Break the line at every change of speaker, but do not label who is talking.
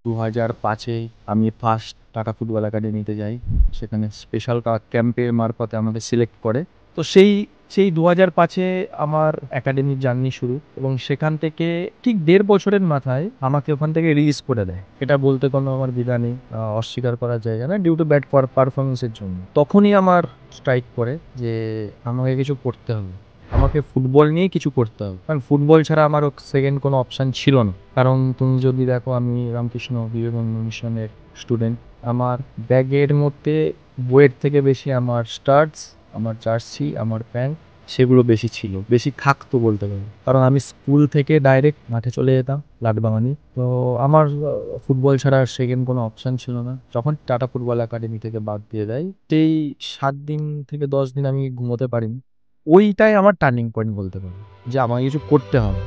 2005-এ আমি first tata football একাডেমিতে যাই। সেখানে স্পেশাল ক্যাম্পের মারফতে আমাকে সিলেক্ট করে। তো সেই 2005-এ আমার একাডেমির জার্নি শুরু, এবং সেখান থেকে ঠিক 1.5 বছরের মাথায় আমাকে ওখান থেকে রিলিজ করে দেয়। এটা বলতে কোনো আমার দ্বিধা নেই, অস্বীকার করার জায়গা না, ডিউ টু ব্যাড পারফরমেন্সের জন্য। তখনই আমার স্ট্রাইক করে যে আমাকে কিছু করতে হবে, আমাকে ফুটবল নিয়েই কিছু করতে হবে, কারণ ফুটবল ছাড়া আমার সেকেন্ড কোনো অপশান ছিল না। কারণ তুমি যদি দেখো, আমি রামকৃষ্ণ বিবেকানন্দ মিশনের স্টুডেন্ট। আমার ব্যাগের মধ্যে বইয়ের থেকে বেশি আমার স্টার্টস, আমার জার্সি, আমার প্যান্ট, সেগুলো বেশি ছিল, বেশি থাকতো বলতে পারি। কারণ আমি স্কুল থেকে ডাইরেক্ট মাঠে চলে যেতাম, লাটবাগানি। তো আমার ফুটবল ছাড়া সেকেন্ড কোনো অপশান ছিল না। যখন টাটা ফুটবল একাডেমি থেকে বাদ দিয়ে দেয়, সেই 7 দিন থেকে 10 দিন আমি ঘুমোতে পারিনি। ওইটাই আমার টার্নিং পয়েন্ট বলতে পারি, যে আমাকে কিছু করতে হবে।